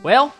Well,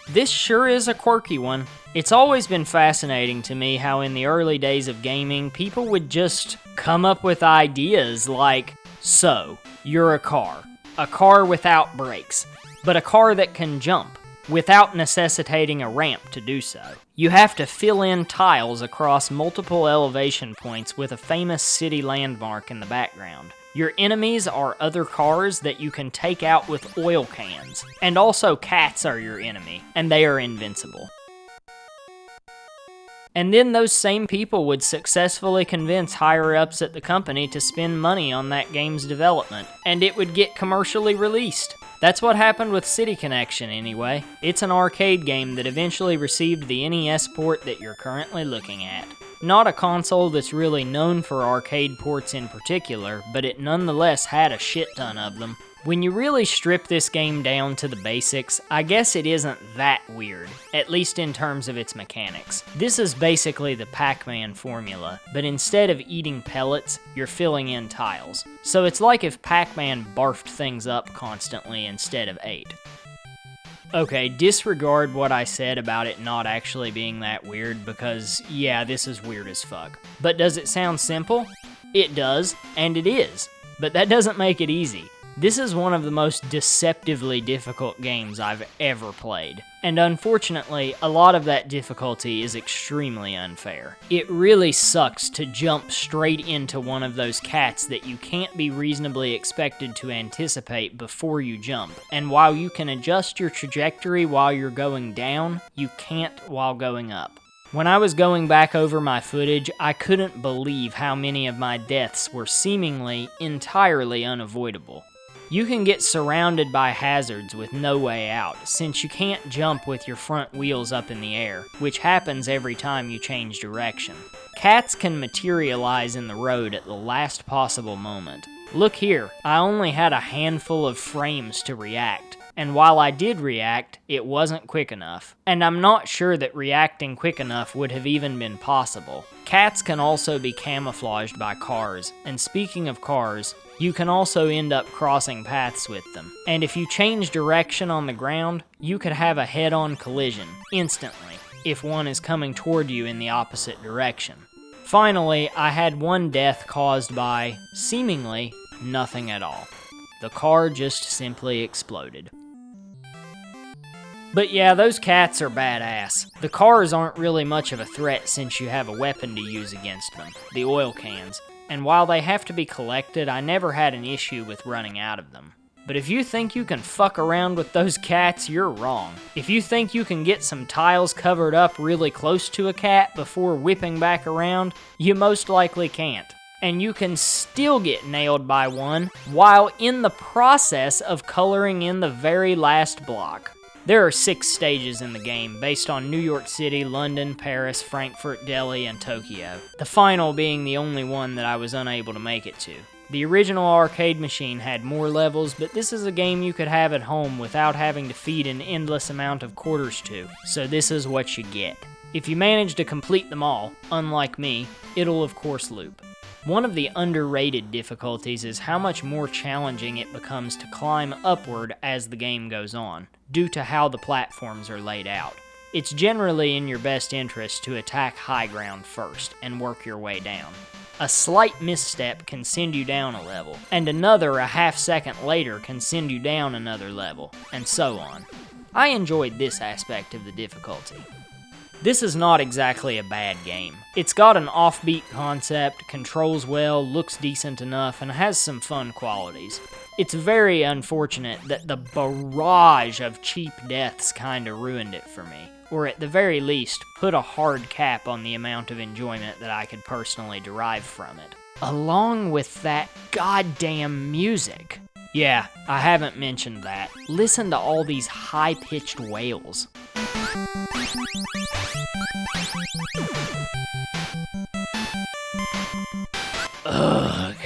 this sure is a quirky one. It's always been fascinating to me how in the early days of gaming, people would just come up with ideas like, so, you're a car without brakes, but a car that can jump, without necessitating a ramp to do so. You have to fill in tiles across multiple elevation points with a famous city landmark in the background. Your enemies are other cars that you can take out with oil cans. And also cats are your enemy, and they are invincible. And then those same people would successfully convince higher-ups at the company to spend money on that game's development, and it would get commercially released. That's what happened with City Connection anyway. It's an arcade game that eventually received the NES port that you're currently looking at. Not a console that's really known for arcade ports in particular, but it nonetheless had a shit ton of them. When you really strip this game down to the basics, I guess it isn't that weird, at least in terms of its mechanics. This is basically the Pac-Man formula, but instead of eating pellets, you're filling in tiles. So it's like if Pac-Man barfed things up constantly instead of ate. Okay, disregard what I said about it not actually being that weird because, yeah, this is weird as fuck. But does it sound simple? It does, and it is. But that doesn't make it easy. This is one of the most deceptively difficult games I've ever played, and unfortunately, a lot of that difficulty is extremely unfair. It really sucks to jump straight into one of those cats that you can't be reasonably expected to anticipate before you jump, and while you can adjust your trajectory while you're going down, you can't while going up. When I was going back over my footage, I couldn't believe how many of my deaths were seemingly entirely unavoidable. You can get surrounded by hazards with no way out, since you can't jump with your front wheels up in the air, which happens every time you change direction. Cats can materialize in the road at the last possible moment. Look here, I only had a handful of frames to react, and while I did react, it wasn't quick enough. And I'm not sure that reacting quick enough would have even been possible. Cats can also be camouflaged by cars, and speaking of cars, you can also end up crossing paths with them. And if you change direction on the ground, you could have a head-on collision, instantly, if one is coming toward you in the opposite direction. Finally, I had one death caused by, seemingly, nothing at all. The car just simply exploded. But yeah, those cats are badass. The cars aren't really much of a threat since you have a weapon to use against them, the oil cans. And while they have to be collected, I never had an issue with running out of them. But if you think you can fuck around with those cats, you're wrong. If you think you can get some tiles covered up really close to a cat before whipping back around, you most likely can't. And you can still get nailed by one while in the process of coloring in the very last block. There are 6 stages in the game, based on New York City, London, Paris, Frankfurt, Delhi, and Tokyo. The final being the only one that I was unable to make it to. The original arcade machine had more levels, but this is a game you could have at home without having to feed an endless amount of quarters to, so this is what you get. If you manage to complete them all, unlike me, it'll of course loop. One of the underrated difficulties is how much more challenging it becomes to climb upward as the game goes on, due to how the platforms are laid out. It's generally in your best interest to attack high ground first and work your way down. A slight misstep can send you down a level, and another a half second later can send you down another level, and so on. I enjoyed this aspect of the difficulty. This is not exactly a bad game. It's got an offbeat concept, controls well, looks decent enough, and has some fun qualities. It's very unfortunate that the barrage of cheap deaths kinda ruined it for me, or at the very least, put a hard cap on the amount of enjoyment that I could personally derive from it. Along with that goddamn music. Yeah, I haven't mentioned that. Listen to all these high-pitched wails. Ugh.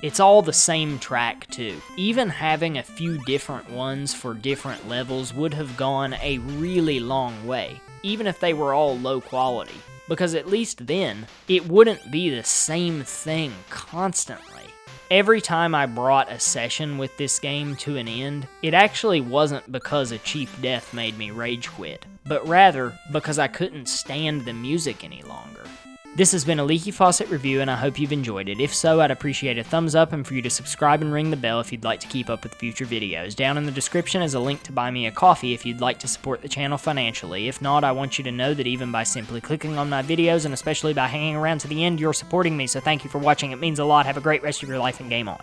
It's all the same track too. Even having a few different ones for different levels would have gone a really long way, even if they were all low quality, because at least then, it wouldn't be the same thing constantly. Every time I brought a session with this game to an end, it actually wasn't because a cheap death made me rage quit, but rather because I couldn't stand the music any longer. This has been a Leaky Faucet review, and I hope you've enjoyed it. If so, I'd appreciate a thumbs up and for you to subscribe and ring the bell if you'd like to keep up with future videos. Down in the description is a link to buy me a coffee if you'd like to support the channel financially. If not, I want you to know that even by simply clicking on my videos, and especially by hanging around to the end, you're supporting me, so thank you for watching. It means a lot. Have a great rest of your life and game on.